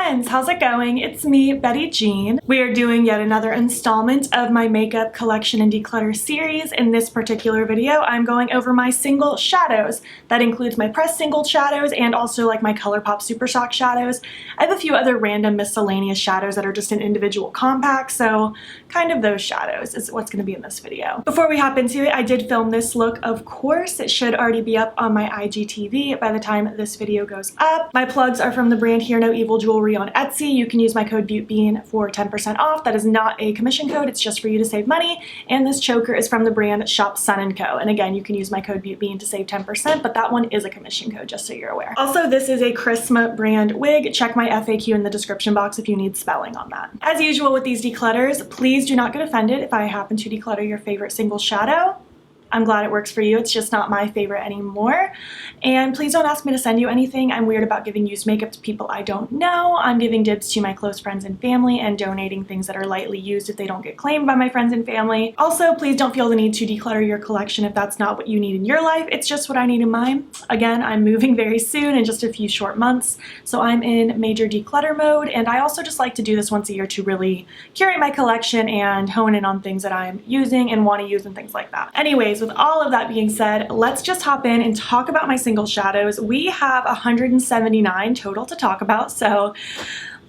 friends, how's it going? It's me, Betty Jean. We are doing yet another installment of my makeup collection and declutter series. In this particular video, I'm going over my single shadows. That includes my pressed single shadows and also like my Colourpop Supershocks shadows. I have a few other random miscellaneous shadows that are just in individual compacts, so kind of those shadows is what's going to be in this video. Before we hop into it, I did film this look, of course. It should already be up on my IGTV by the time this video goes up. My plugs are from the brand Hear No Evil Jewelry on Etsy. You can use my code BEAUTBEAN for 10% off. That is not a commission code, it's just for you to save money. And this choker is from the brand Shop Sun & Co. And again, you can use my code BEAUTBEAN to save 10%, but that one is a commission code, just so you're aware. Also, this is a Charisma brand wig. Check my FAQ in the description box if you need spelling on that. As usual with these declutters, please do not get offended if I happen to declutter your favorite single shadow. I'm glad it works for you. It's just not my favorite anymore. And please don't ask me to send you anything. I'm weird about giving used makeup to people I don't know. I'm giving dibs to my close friends and family and donating things that are lightly used if they don't get claimed by my friends and family. Also, please don't feel the need to declutter your collection if that's not what you need in your life. It's just what I need in mine. Again, I'm moving very soon in just a few short months, so I'm in major declutter mode, and I also just like to do this once a year to really curate my collection and hone in on things that I'm using and want to use and things like that. Anyways, with all of that being said, let's just hop in and talk about my single shadows. We have 179 total to talk about, so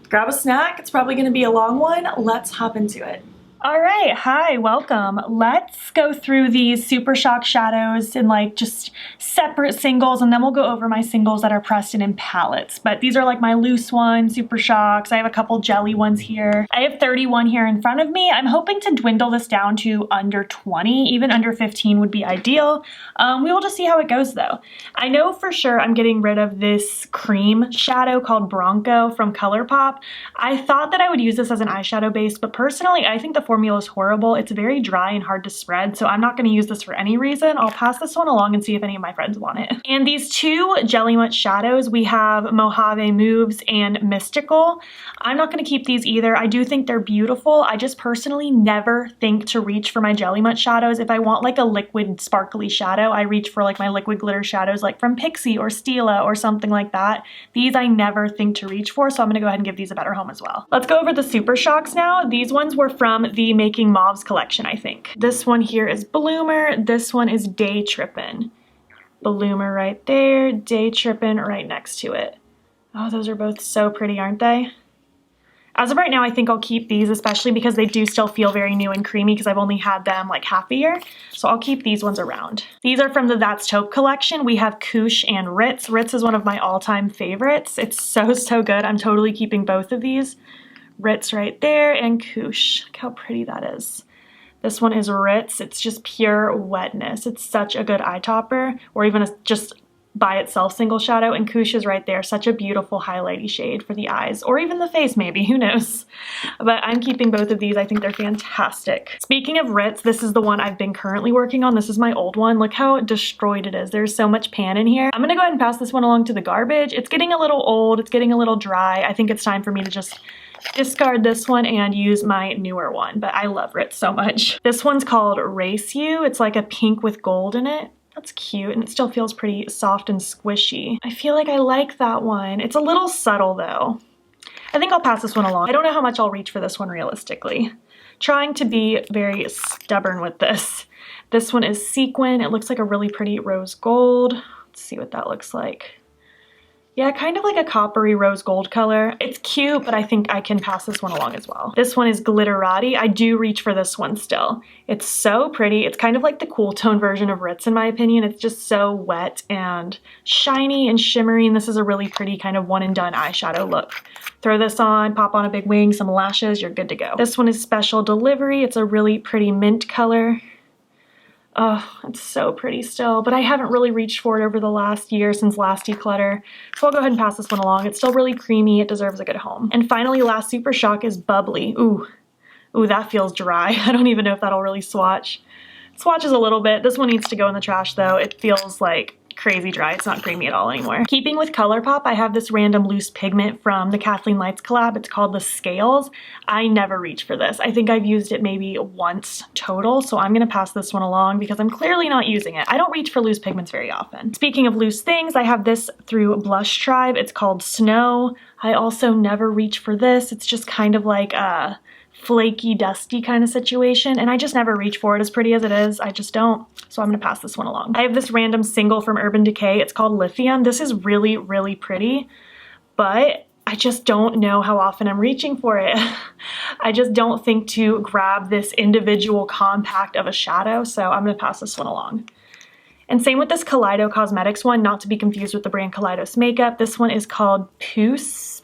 grab a snack. It's probably going to be a long one. Let's hop into it. All right, hi, welcome. Let's go through these Supershocks shadows in like just separate singles, and then we'll go over my singles that are pressed and in palettes. But these are like my loose ones, Supershocks. I have a couple jelly ones here. I have 31 here in front of me. I'm hoping to dwindle this down to under 20, even under 15 would be ideal. We will just see how it goes though. I know for sure I'm getting rid of this cream shadow called Bronco from Colourpop. I thought that I would use this as an eyeshadow base, but personally I think the formula is horrible. It's very dry and hard to spread, so I'm not going to use this for any reason. I'll pass this one along and see if any of my friends want it. And these two Jelly Mutt shadows, we have Mojave Moves and Mystical. I'm not going to keep these either. I do think they're beautiful. I just personally never think to reach for my Jelly Mutt shadows. If I want like a liquid sparkly shadow, I reach for like my liquid glitter shadows like from Pixie or Stila or something like that. These I never think to reach for, so I'm going to go ahead and give these a better home as well. Let's go over the Supershocks now. These ones were from the Making Mauves collection, I think. This one here is Bloomer. This one is Day Trippin'. Bloomer right there, Day Trippin' right next to it. Oh, those are both so pretty, aren't they? As of right now, I think I'll keep these, especially because they do still feel very new and creamy because I've only had them like half a year. So I'll keep these ones around. These are from the That's Taupe collection. We have Koosh and Ritz. Ritz is one of my all-time favorites. It's so, so good. I'm totally keeping both of these. Ritz right there and Koosh. Look how pretty that is. This one is Ritz. It's just pure wetness. It's such a good eye topper, or even just by itself single shadow, and Koosh is right there. Such a beautiful highlighty shade for the eyes, or even the face maybe, who knows. But I'm keeping both of these. I think they're fantastic. Speaking of Ritz, this is the one I've been currently working on. This is my old one. Look how destroyed it is. There's so much pan in here. I'm gonna go ahead and pass this one along to the garbage. It's getting a little old. It's getting a little dry. I think it's time for me to just discard this one and use my newer one, but I love Ritz so much. This one's called Race You. It's like a pink with gold in it. That's cute, and it still feels pretty soft and squishy. I feel like I like that one. It's a little subtle though. I think I'll pass this one along. I don't know how much I'll reach for this one realistically. Trying to be very stubborn with this. This one is Sequin. It looks like a really pretty rose gold. Let's see what that looks like. Yeah, kind of like a coppery rose gold color. It's cute, but I think I can pass this one along as well. This one is Glitterati. I do reach for this one still. It's so pretty. It's kind of like the cool tone version of Ritz in my opinion. It's just so wet and shiny and shimmery, and this is a really pretty kind of one and done eyeshadow look. Throw this on, pop on a big wing, some lashes, you're good to go. This one is Special Delivery. It's a really pretty mint color. Oh, it's so pretty still, but I haven't really reached for it over the last year since last declutter, so I'll go ahead and pass this one along. It's still really creamy. It deserves a good home. And finally, last Supershock is Bubbly. Ooh, that feels dry. I don't even know if that'll really swatch. It swatches a little bit. This one needs to go in the trash though. It feels like crazy dry. It's not creamy at all anymore. Keeping with Colourpop, I have this random loose pigment from the Kathleen Lights collab. It's called the Scales. I never reach for this. I think I've used it maybe once total, so I'm gonna pass this one along because I'm clearly not using it. I don't reach for loose pigments very often. Speaking of loose things, I have this through Blush Tribe. It's called Snow. I also never reach for this. It's just kind of like a flaky, dusty kind of situation, and I just never reach for it. As pretty as it is, I just don't. So I'm gonna pass this one along. I have this random single from Urban Decay. It's called Lithium. This is really, really pretty, but I just don't know how often I'm reaching for it. I just don't think to grab this individual compact of a shadow, so I'm gonna pass this one along. And same with this Kaleidos Cosmetics one, not to be confused with the brand Kaleidos Makeup. This one is called Puce.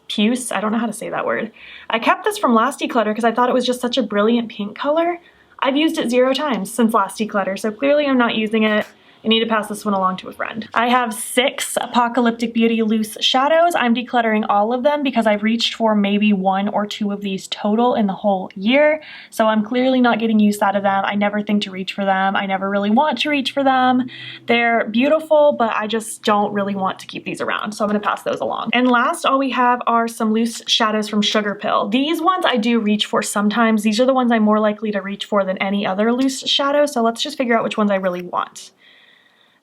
I don't know how to say that word. I kept this from last Declutter because I thought it was just such a brilliant pink color. I've used it 0 times since last Declutter, so clearly I'm not using it. I need to pass this one along to a friend. I have 6 Apocalyptic Beauty loose shadows. I'm decluttering all of them because I've reached for maybe 1 or 2 of these total in the whole year. So I'm clearly not getting use out of them. I never think to reach for them. I never really want to reach for them. They're beautiful, but I just don't really want to keep these around. So I'm gonna pass those along. And last, all we have are some loose shadows from Sugar Pill. These ones I do reach for sometimes. These are the ones I'm more likely to reach for than any other loose shadow. So let's just figure out which ones I really want.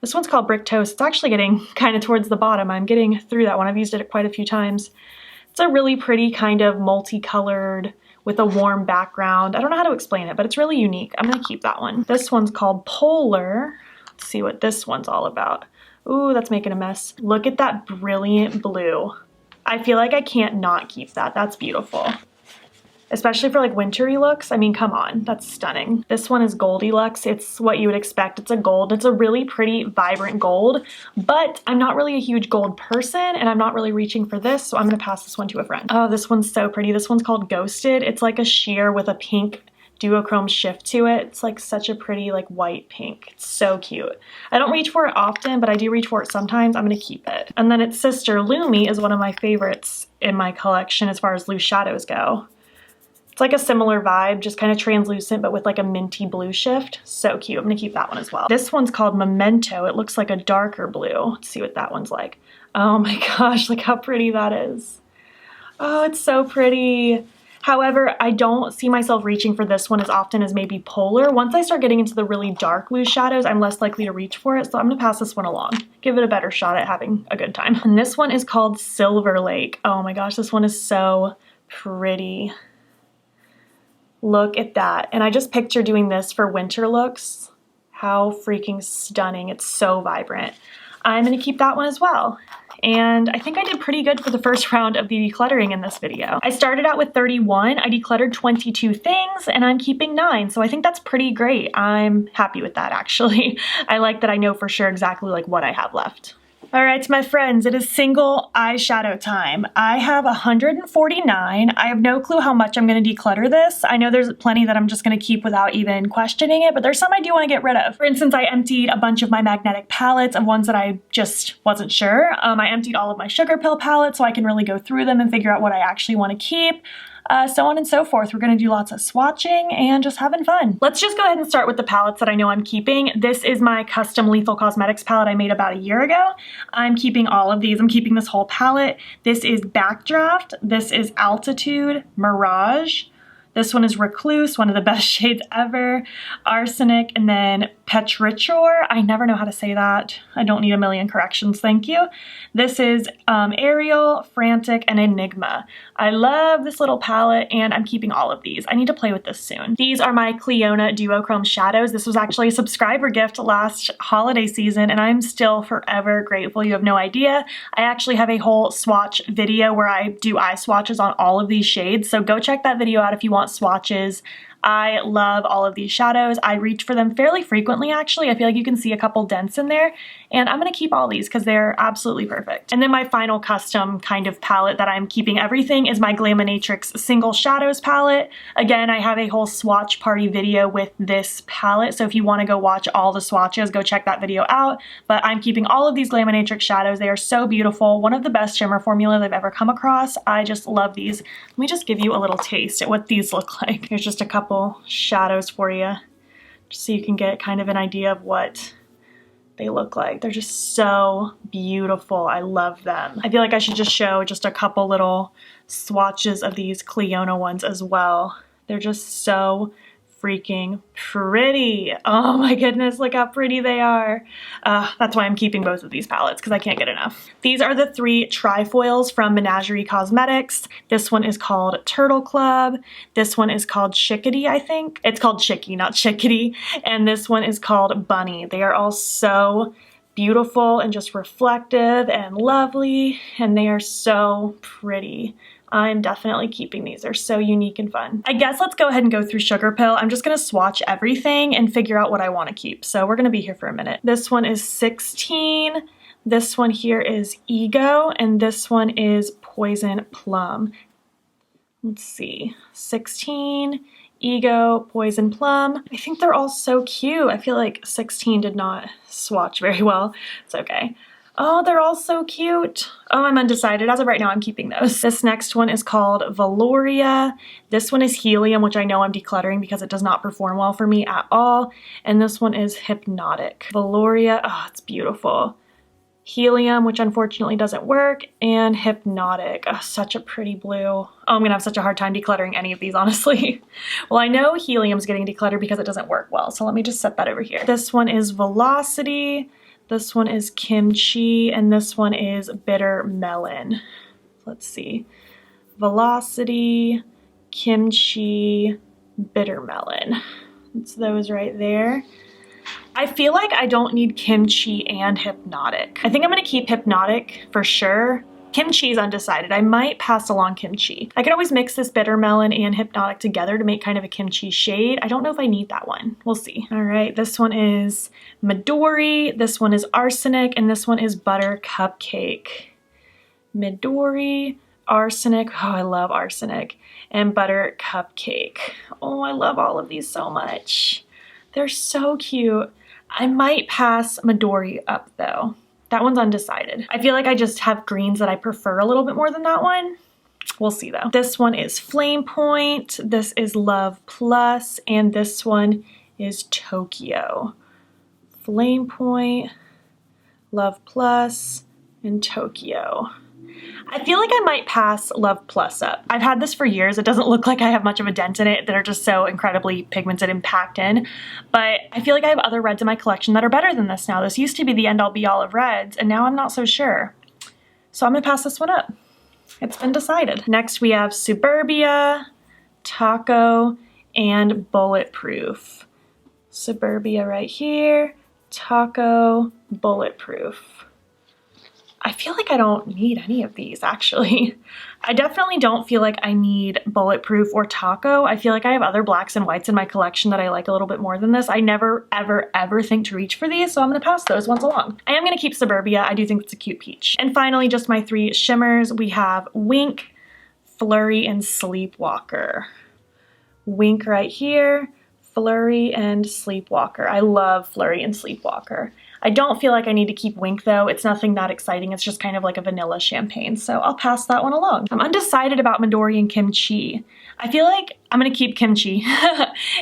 This one's called Brick Toast. It's actually getting kind of towards the bottom. I'm getting through that one. I've used it quite a few times. It's a really pretty kind of multicolored with a warm background. I don't know how to explain it, but it's really unique. I'm gonna keep that one. This one's called Polar. Let's see what this one's all about. Ooh, that's making a mess. Look at that brilliant blue. I feel like I can't not keep that. That's beautiful. Especially for like wintry looks. I mean, come on, that's stunning. This one is Goldilocks. It's what you would expect. It's a gold. It's a really pretty, vibrant gold, but I'm not really a huge gold person and I'm not really reaching for this, so I'm gonna pass this one to a friend. Oh, this one's so pretty. This one's called Ghosted. It's like a sheer with a pink duochrome shift to it. It's like such a pretty like white pink. It's so cute. I don't reach for it often, but I do reach for it sometimes. I'm gonna keep it. And then its sister Lumi is one of my favorites in my collection as far as loose shadows go. It's like a similar vibe, just kind of translucent, but with like a minty blue shift. So cute. I'm gonna keep that one as well. This one's called Memento. It looks like a darker blue. Let's see what that one's like. Oh my gosh, look how pretty that is. Oh, it's so pretty. However, I don't see myself reaching for this one as often as maybe Polar. Once I start getting into the really dark loose shadows, I'm less likely to reach for it, so I'm gonna pass this one along. Give it a better shot at having a good time. And this one is called Silver Lake. Oh my gosh, this one is so pretty. Look at that. And I just picture doing this for winter looks. How freaking stunning. It's so vibrant. I'm gonna keep that one as well. And I think I did pretty good for the first round of the decluttering in this video. I started out with 31, I decluttered 22 things, and I'm keeping 9, so I think that's pretty great. I'm happy with that, actually. I like that I know for sure exactly like what I have left. All right, my friends, it is single eyeshadow time. I have 149. I have no clue how much I'm gonna declutter this. I know there's plenty that I'm just gonna keep without even questioning it, but there's some I do wanna get rid of. For instance, I emptied a bunch of my magnetic palettes of ones that I just wasn't sure. I emptied all of my Sugar Pill palettes so I can really go through them and figure out what I actually wanna keep. So on and so forth. We're gonna do lots of swatching and just having fun. Let's just go ahead and start with the palettes that I know I'm keeping. This is my custom Lethal Cosmetics palette I made about a year ago. I'm keeping all of these. I'm keeping this whole palette. This is Backdraft. This is Altitude, Mirage. This one is Recluse, one of the best shades ever. Arsenic, and then Petrichor. I never know how to say that. I don't need a million corrections, thank you. This is Ariel, Frantic, and Enigma. I love this little palette, and I'm keeping all of these. I need to play with this soon. These are my Cleona Duochrome shadows. This was actually a subscriber gift last holiday season, and I'm still forever grateful. You have no idea. I actually have a whole swatch video where I do eye swatches on all of these shades, so go check that video out if you want swatches. I love all of these shadows. I reach for them fairly frequently, actually. I feel like you can see a couple dents in there, and I'm gonna keep all these because they're absolutely perfect. And then my final custom kind of palette that I'm keeping everything is my Glaminatrix Single Shadows palette. Again, I have a whole swatch party video with this palette, so if you wanna go watch all the swatches, go check that video out. But I'm keeping all of these Glaminatrix shadows. They are so beautiful. One of the best shimmer formulas I've ever come across. I just love these. Let me just give you a little taste at what these look like. Here's just a couple shadows for you, just so you can get kind of an idea of what they look like. They're just so beautiful. I love them. I feel like I should just show just a couple little swatches of these Clionadh ones as well. They're just so freaking pretty. Oh my goodness, look how pretty they are. That's why I'm keeping both of these palettes, because I can't get enough. These are the 3 trifoils from Menagerie Cosmetics. This one is called Turtle Club. This one is called Chickadee, I think. It's called Chicky, not Chickadee. And this one is called Bunny. They are all so beautiful and just reflective and lovely, and they are so pretty. I'm definitely keeping these. They're so unique and fun. I guess let's go ahead and go through Sugar Pill. I'm just gonna swatch everything and figure out what I wanna keep. So we're gonna be here for a minute. This one is 16. This one here is Ego, and this one is Poison Plum. Let's see, 16, Ego, Poison Plum. I think they're all so cute. I feel like 16 did not swatch very well. It's okay. Oh, they're all so cute. Oh, I'm undecided. As of right now, I'm keeping those. This next one is called Valoria. This one is Helium, which I know I'm decluttering because it does not perform well for me at all. And this one is Hypnotic. Valoria, oh, it's beautiful. Helium, which unfortunately doesn't work, and Hypnotic. Oh, such a pretty blue. Oh, I'm gonna have such a hard time decluttering any of these, honestly. Well, I know Helium's getting decluttered because it doesn't work well, so let me just set that over here. This one is Velocity. This one is Kimchi, and this one is Bitter Melon. Let's see. Velocity, Kimchi, Bitter Melon. It's those right there. I feel like I don't need Kimchi and Hypnotic. I think I'm gonna keep Hypnotic for sure. Kimchi is undecided. I might pass along Kimchi. I could always mix this Bitter Melon and Hypnotic together to make kind of a kimchi shade. I don't know if I need that one. We'll see. All right, this one is Midori, this one is Arsenic, and this one is Butter Cupcake. Midori, Arsenic, oh, I love Arsenic, and Butter Cupcake. Oh, I love all of these so much. They're so cute. I might pass Midori up though. That one's undecided. I feel like I just have greens that I prefer a little bit more than that one. We'll see though. This one is Flame Point, this is Love Plus, and this one is Tokyo. Flame Point, Love Plus, and Tokyo. I feel like I might pass Love Plus up. I've had this for years. It doesn't look like I have much of a dent in it. They're just so incredibly pigmented and packed in. But I feel like I have other reds in my collection that are better than this now. This used to be the end all be all of reds, and now I'm not so sure. So I'm gonna pass this one up. It's been decided. Next we have Suburbia, Taco, and Bulletproof. Suburbia right here, Taco, Bulletproof. I feel like I don't need any of these, actually. I definitely don't feel like I need Bulletproof or Taco. I feel like I have other blacks and whites in my collection that I like a little bit more than this. I never, ever, ever think to reach for these, so I'm gonna pass those ones along. I am gonna keep Suburbia. I do think it's a cute peach. And finally, just my 3 shimmers. We have Wink, Flurry, and Sleepwalker. Wink right here, Flurry, and Sleepwalker. I love Flurry and Sleepwalker. I don't feel like I need to keep Wink though. It's nothing that exciting. It's just kind of like a vanilla champagne. So I'll pass that one along. I'm undecided about Midori and Kimchi. I feel like I'm gonna keep Kimchi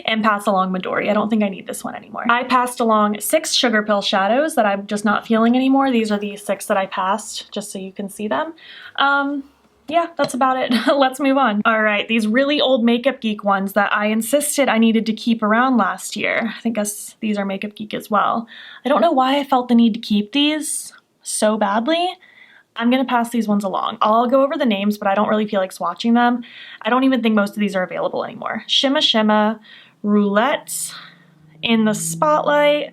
and pass along Midori. I don't think I need this one anymore. I passed along 6 Sugar Pill shadows that I'm just not feeling anymore. These are the 6 that I passed, just so you can see them. Yeah, that's about it. Let's move on. All right, these really old Makeup Geek ones that I insisted I needed to keep around last year. I think these are Makeup Geek as well. I don't know why I felt the need to keep these so badly. I'm gonna pass these ones along. I'll go over the names, but I don't really feel like swatching them. I don't even think most of these are available anymore. Shimma Shimma, Roulette, In the Spotlight,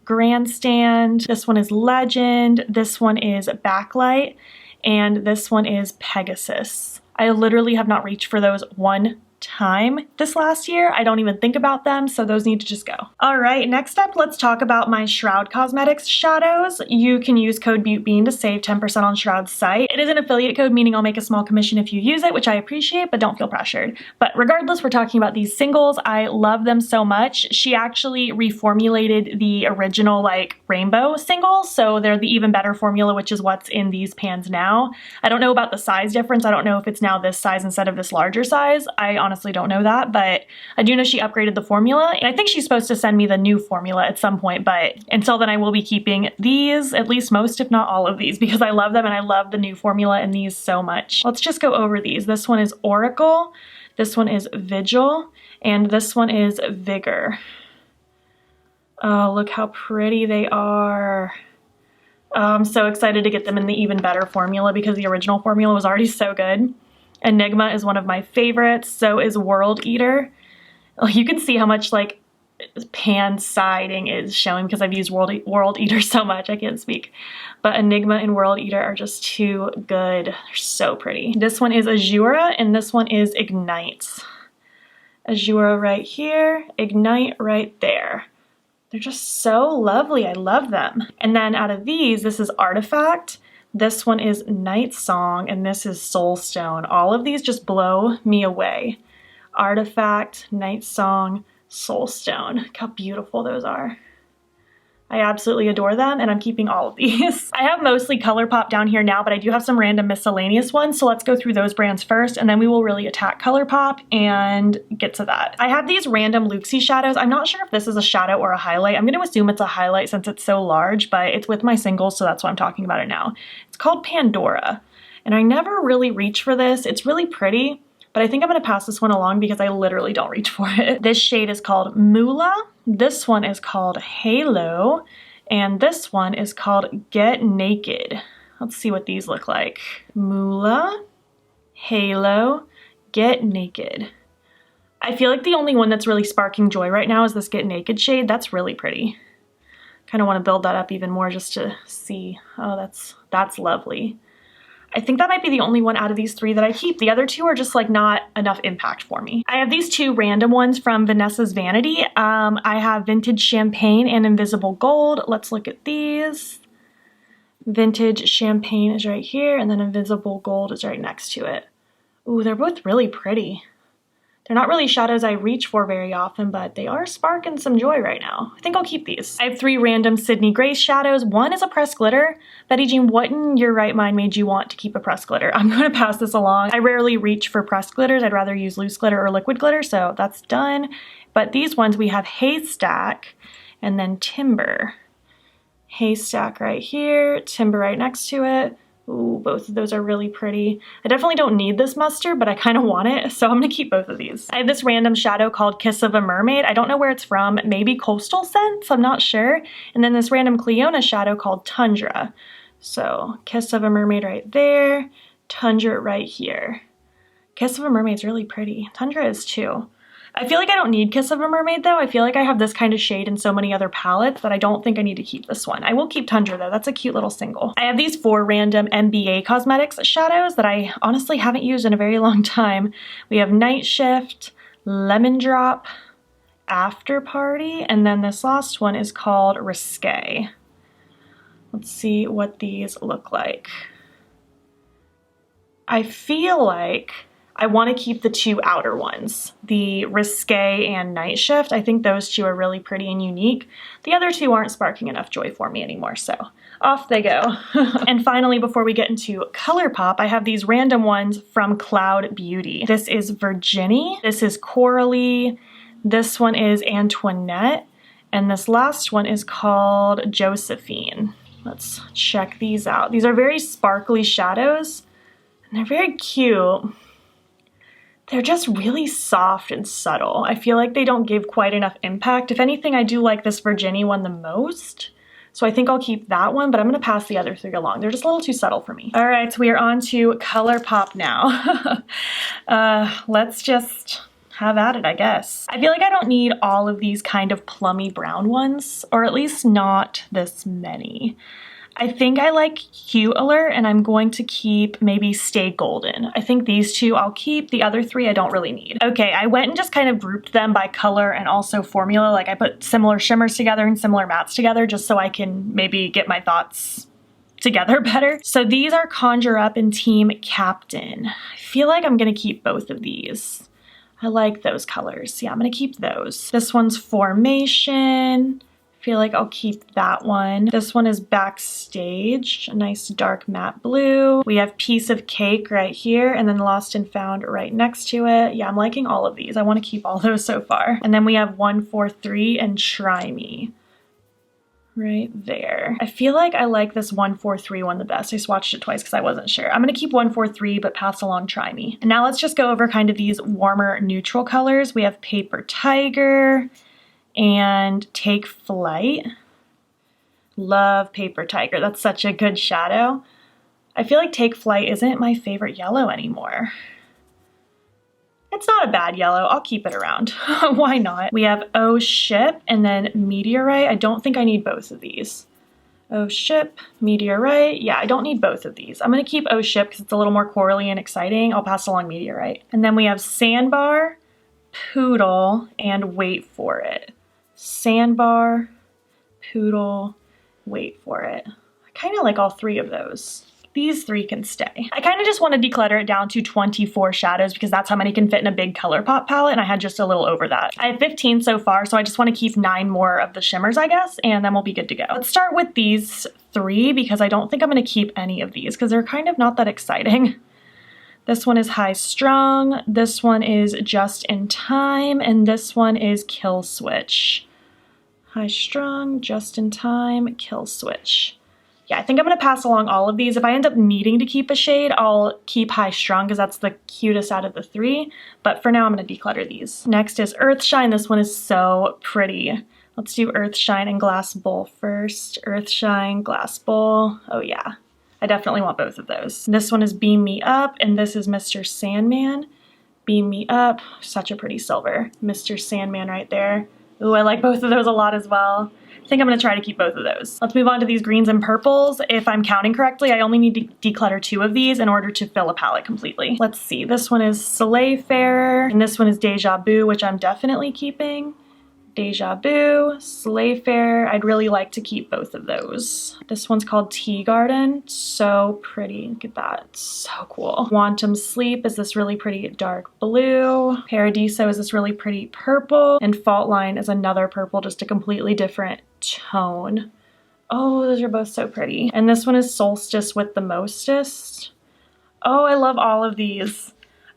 Grandstand. This one is Legend. This one is Backlight. And this one is Pegasus. I literally have not reached for those one time this last year. I don't even think about them, so those need to just go. All right, next up, let's talk about my Shroud Cosmetics shadows. You can use code BUTEBEAN to save 10% on Shroud's site. It is an affiliate code, meaning I'll make a small commission if you use it, which I appreciate, but don't feel pressured. But regardless, we're talking about these singles. I love them so much. She actually reformulated the original like rainbow singles, so they're the even better formula, which is what's in these pans now. I don't know about the size difference. I don't know if it's now this size instead of this larger size. I honestly honestly don't know that, but I do know she upgraded the formula, and I think she's supposed to send me the new formula at some point, but until then I will be keeping these, at least most if not all of these, because I love them and I love the new formula in these so much. Let's just go over these. This one is Oracle, this one is Vigil, and this one is Vigor. Oh, look how pretty they are. I'm so excited to get them in the even better formula because the original formula was already so good. Enigma is one of my favorites, so is World Eater. You can see how much like pan siding is showing because I've used World Eater so much, I can't speak. But Enigma and World Eater are just too good. They're so pretty. This one is Azura and this one is Ignite. Azura right here, Ignite right there. They're just so lovely. I love them. And then out of these, this is Artifact. This one is Night Song, and this is Soulstone. All of these just blow me away. Artifact, Night Song, Soulstone. Look how beautiful those are. I absolutely adore them, and I'm keeping all of these. I have mostly Colourpop down here now, but I do have some random miscellaneous ones, so let's go through those brands first, and then we will really attack Colourpop and get to that. I have these random Luxie shadows. I'm not sure if this is a shadow or a highlight. I'm going to assume it's a highlight since it's so large, but it's with my singles, so that's why I'm talking about it now. It's called Pandora, and I never really reach for this. It's really pretty, but I think I'm going to pass this one along because I literally don't reach for it. This shade is called Moolah. This one is called Halo, and this one is called Get Naked. Let's see what these look like. Moolah, Halo, Get Naked. I feel like the only one that's really sparking joy right now is this Get Naked shade. That's really pretty. Kind of want to build that up even more just to see. Oh, that's lovely. I think that might be the only one out of these three that I keep. The other two are just like not enough impact for me. I have these two random ones from Vanessa's Vanity. I have Vintage Champagne and Invisible Gold. Let's look at these. Vintage Champagne is right here, and then Invisible Gold is right next to it. Ooh, they're both really pretty. They're not really shadows I reach for very often, but they are sparking some joy right now. I think I'll keep these. I have three random Sydney Grace shadows. One is a pressed glitter. Betty Jean, what in your right mind made you want to keep a pressed glitter? I'm going to pass this along. I rarely reach for pressed glitters. I'd rather use loose glitter or liquid glitter, so that's done. But these ones, we have Haystack and then Timber. Haystack right here, Timber right next to it. Ooh, both of those are really pretty. I definitely don't need this mustard, but I kind of want it, so I'm going to keep both of these. I have this random shadow called Kiss of a Mermaid. I don't know where it's from. Maybe Coastal Scents? I'm not sure. And then this random Cleona shadow called Tundra. So Kiss of a Mermaid right there, Tundra right here. Kiss of a Mermaid's really pretty. Tundra is too. I feel like I don't need Kiss of a Mermaid though. I feel like I have this kind of shade in so many other palettes that I don't think I need to keep this one. I will keep Tundra though. That's a cute little single. I have these four random MBA Cosmetics shadows that I honestly haven't used in a very long time. We have Night Shift, Lemon Drop, After Party, and then this last one is called Risque. Let's see what these look like. I feel like I want to keep the two outer ones, the Risque and Night Shift. I think those two are really pretty and unique. The other two aren't sparking enough joy for me anymore, so off they go. And finally, before we get into Colourpop, I have these random ones from Cloud Beauty. This is Virginie, this is Coralie, this one is Antoinette, and this last one is called Josephine. Let's check these out. These are very sparkly shadows, and they're very cute. They're just really soft and subtle. I feel like they don't give quite enough impact. If anything, I do like this Virginie one the most. So I think I'll keep that one, but I'm going to pass the other three along. They're just a little too subtle for me. All right, so we are on to Colourpop now. Let's just have at it, I guess. I feel like I don't need all of these kind of plummy brown ones, or at least not this many. I think I like Hue Alert, and I'm going to keep maybe Stay Golden. I think these two I'll keep. The other three I don't really need. Okay, I went and just kind of grouped them by color and also formula. Like I put similar shimmers together and similar mattes together just so I can maybe get my thoughts together better. So these are Conjure Up and Team Captain. I feel like I'm gonna keep both of these. I like those colors. Yeah, I'm gonna keep those. This one's Formation, Feel like I'll keep that one. This one is Backstage, a nice dark matte blue. We have Piece of Cake right here, and then Lost and Found right next to it. Yeah, I'm liking all of these. I want to keep all those so far. And then we have 143 and Try Me right there. I feel like I like this 143 one the best. I swatched it twice because I wasn't sure. I'm gonna keep 143 but pass along Try Me. And now let's just go over kind of these warmer neutral colors. We have Paper Tiger and Take Flight. Love Paper Tiger. That's such a good shadow. I feel like Take Flight isn't my favorite yellow anymore. It's not a bad yellow. I'll keep it around. Why not? We have Oh Ship and then Meteorite. I don't think I need both of these. Oh Ship, Meteorite. Yeah, I don't need both of these. I'm gonna keep Oh Ship because it's a little more corally and exciting. I'll pass along Meteorite. And then we have Sandbar, Poodle, and Wait For It. Sandbar, Poodle, Wait For It. I kind of like all three of those. These three can stay. I kind of just want to declutter it down to 24 shadows because that's how many can fit in a big Colourpop palette, and I had just a little over that. I have 15 so far, so I just want to keep 9 more of the shimmers, I guess, and then we'll be good to go. Let's start with these 3 because I don't think I'm going to keep any of these because they're kind of not that exciting. This one is High Strung, this one is Just in Time, and this one is Kill Switch. High Strung, Just in Time, Kill Switch. Yeah, I think I'm going to pass along all of these. If I end up needing to keep a shade, I'll keep High Strung because that's the cutest out of the 3. But for now, I'm going to declutter these. Next is Earthshine. This one is so pretty. Let's do Earthshine and Glass Bowl first. Earthshine, Glass Bowl. Oh yeah, I definitely want both of those. This one is Beam Me Up, and this is Mr. Sandman. Beam Me Up, such a pretty silver. Mr. Sandman right there. Ooh, I like both of those a lot as well. I think I'm going to try to keep both of those. Let's move on to these greens and purples. If I'm counting correctly, I only need to declutter 2 of these in order to fill a palette completely. Let's see, this one is Soleil Fair, and this one is Deja Vu, which I'm definitely keeping. Deja Vu, Soleil Fair. I'd really like to keep both of those. This one's called Tea Garden. So pretty. Look at that. It's so cool. Quantum Sleep is this really pretty dark blue. Paradiso is this really pretty purple. And Fault Line is another purple, just a completely different tone. Oh, those are both so pretty. And this one is Solstice with the Mostest. Oh, I love all of these.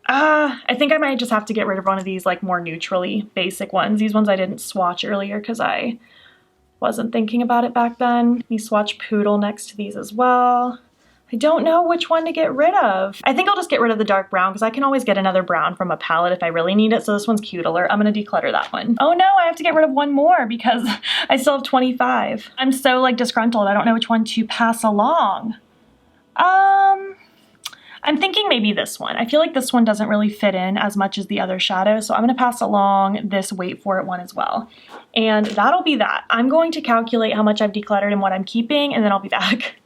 I think I might just have to get rid of one of these like more neutrally basic ones. These ones I didn't swatch earlier because I wasn't thinking about it back then. Let me swatch Poodle next to these as well. I don't know which one to get rid of. I think I'll just get rid of the dark brown because I can always get another brown from a palette if I really need it. So this one's Cute Alert. I'm going to declutter that one. Oh no, I have to get rid of one more because I still have 25. I'm so like disgruntled. I don't know which one to pass along. I'm thinking maybe this one. I feel like this one doesn't really fit in as much as the other shadows, so I'm gonna pass along this Wait For It one as well. And that'll be that. I'm going to calculate how much I've decluttered and what I'm keeping, and then I'll be back.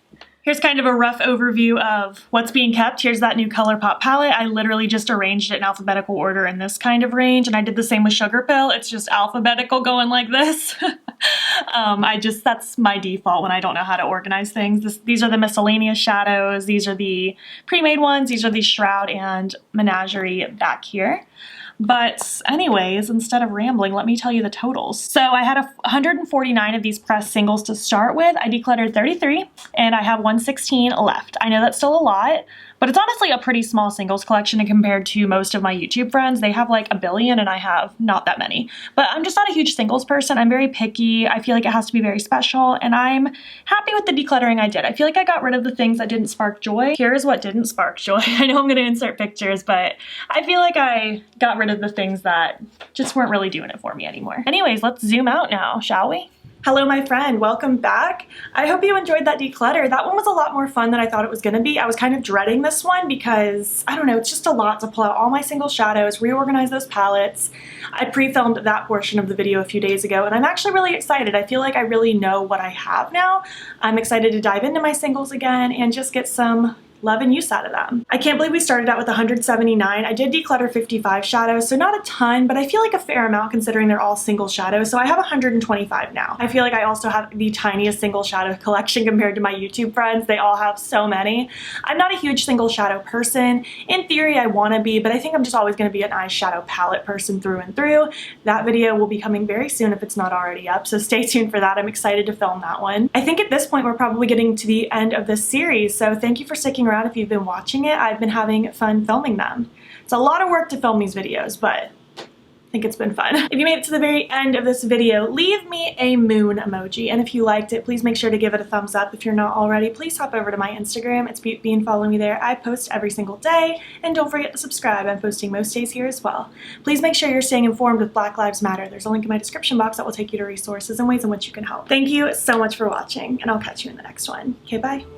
Here's kind of a rough overview of what's being kept. Here's that new Colourpop palette. I literally just arranged it in alphabetical order in this kind of range, and I did the same with Sugar Pill. It's just alphabetical going like this. That's my default when I don't know how to organize things. These are the miscellaneous shadows. These are the pre-made ones. These are the Shroud and Menagerie back here. But anyways, instead of rambling, let me tell you the totals. So I had 149 of these pressed singles to start with. I decluttered 33 and I have 116 left. I know that's still a lot, but it's honestly a pretty small singles collection compared to most of my YouTube friends. They have like a billion and I have not that many. But I'm just not a huge singles person. I'm very picky. I feel like it has to be very special and I'm happy with the decluttering I did. I feel like I got rid of the things that didn't spark joy. Here's what didn't spark joy. I know I'm going to insert pictures, but I feel like I got rid of the things that just weren't really doing it for me anymore. Anyways, let's zoom out now, shall we? Hello, my friend. Welcome back. I hope you enjoyed that declutter. That one was a lot more fun than I thought it was going to be. I was kind of dreading this one because, I don't know, it's just a lot to pull out all my single shadows, reorganize those palettes. I pre-filmed that portion of the video a few days ago, and I'm actually really excited. I feel like I really know what I have now. I'm excited to dive into my singles again and just get some loving use out of them. I can't believe we started out with 179. I did declutter 55 shadows, so not a ton, but I feel like a fair amount considering they're all single shadows, so I have 125 now. I feel like I also have the tiniest single shadow collection compared to my YouTube friends. They all have so many. I'm not a huge single shadow person. In theory, I want to be, but I think I'm just always going to be an eyeshadow palette person through and through. That video will be coming very soon if it's not already up, so stay tuned for that. I'm excited to film that one. I think at this point we're probably getting to the end of this series, so thank you for sticking around if you've been watching it. I've been having fun filming them. It's a lot of work to film these videos, but I think it's been fun. If you made it to the very end of this video, leave me a moon emoji, and if you liked it, please make sure to give it a thumbs up. If you're not already, please hop over to my Instagram. It's Beauty and follow me there. I post every single day, and don't forget to subscribe. I'm posting most days here as well. Please make sure you're staying informed with Black Lives Matter. There's a link in my description box that will take you to resources and ways in which you can help. Thank you so much for watching, and I'll catch you in the next one. Okay, bye.